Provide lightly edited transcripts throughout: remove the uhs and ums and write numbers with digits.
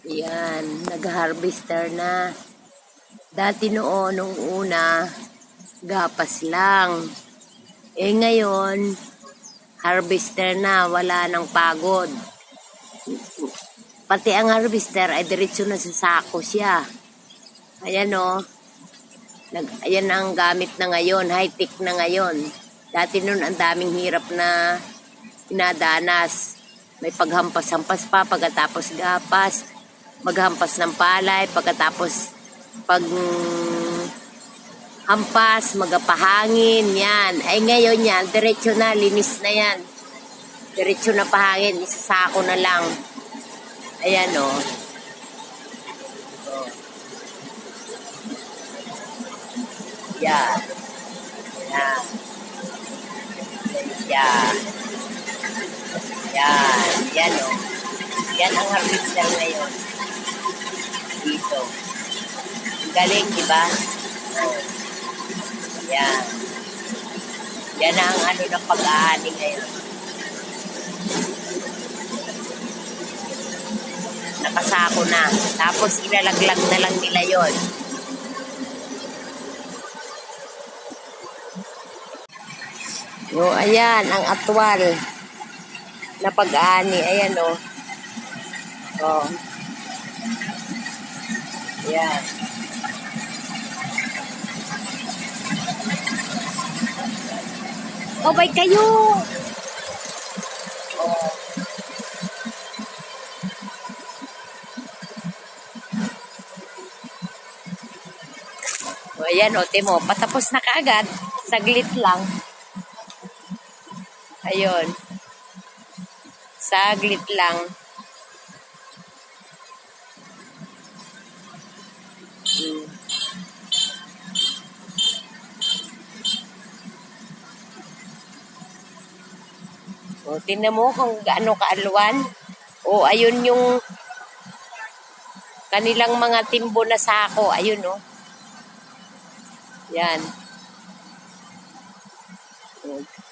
Yan, nag-harvester na. Dati noon, nung una, gapas lang. Ngayon, harvester na, wala nang pagod. Pati ang harvester ay diretso na sa sako siya. Ayan o. Ayan ang gamit na ngayon, high-tech na ngayon. Dati noon, ang daming hirap na inadanas. May paghampas-hampas pa, pagkatapos gapas, maghampas ng palay, pagkatapos hampas, magapahangin, yan. Ay ngayon yan, diretso na, linis na yan. Diretso na pahangin, isasako na lang. Ayan o. Yan. Yan. Yan. Yan. Yan o. Yan ang harvester ngayon. Dito. Galing, di ba? Yan. Yan ang ano ng pag-aani ngayon. Nakasako na. Tapos ilalaglag na lang nila yon. Ayan, ang atwal na pag-aani. Ayan o. Ayan. Bay kayo! Ayan o, timo. Patapos na kaagad. Saglit lang. Ayun. Saglit lang. Tingnan mo kung gaano kaalwan. Ayun yung kanilang mga timbo na sako. Ayun o. Yan.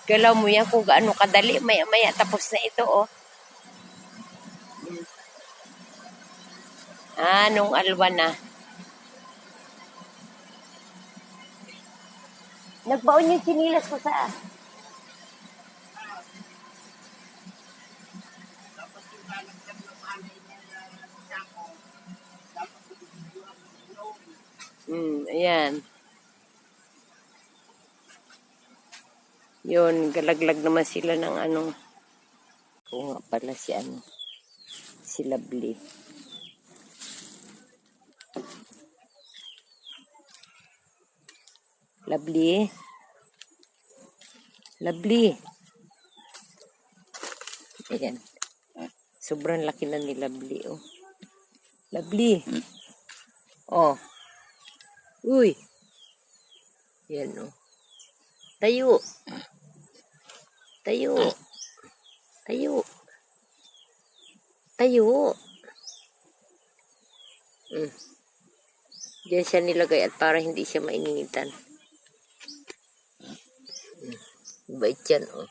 Galaw mo yan kung gaano kadali. Maya tapos na ito o. Nung alwan na. Nagbaon yung sinilas ko sa... ayan. Yun, galaglag naman sila ng ano. Nga pala si ano. Si Lovely. Lovely. Lovely. Ayan. Sobrang laki na ni Lovely, oh. Lovely. Oh. Uy. Yan, oh. Tayo. Tayo. Tayo. Tayo. Diyan siya nilagay at para hindi siya mainitan. Bait yan, oh.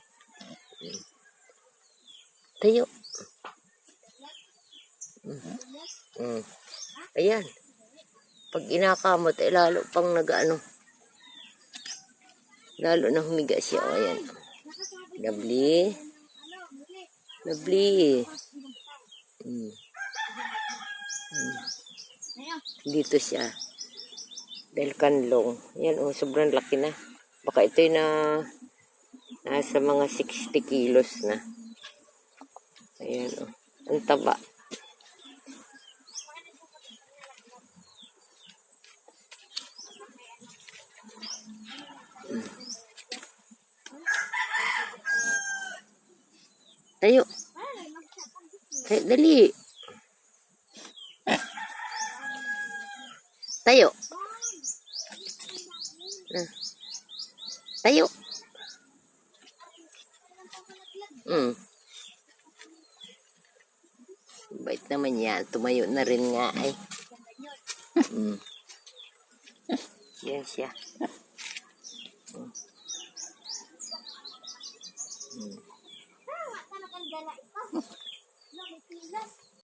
Tayo. Ayan. Pag inakamot, lalo pang nag-ano. Lalo na humiga siya. Ayan. Lovely. Lovely. Dito siya. Dahil kanlong. Ayan, oh, sobrang laki na. Baka ito'y nasa mga 60 kilos na. Ayan, oh. Ang taba. Tayo. Tayo, dali. Tayo. Tayo. Bait naman yan. Tumayo na rin nga ay. Yan siya.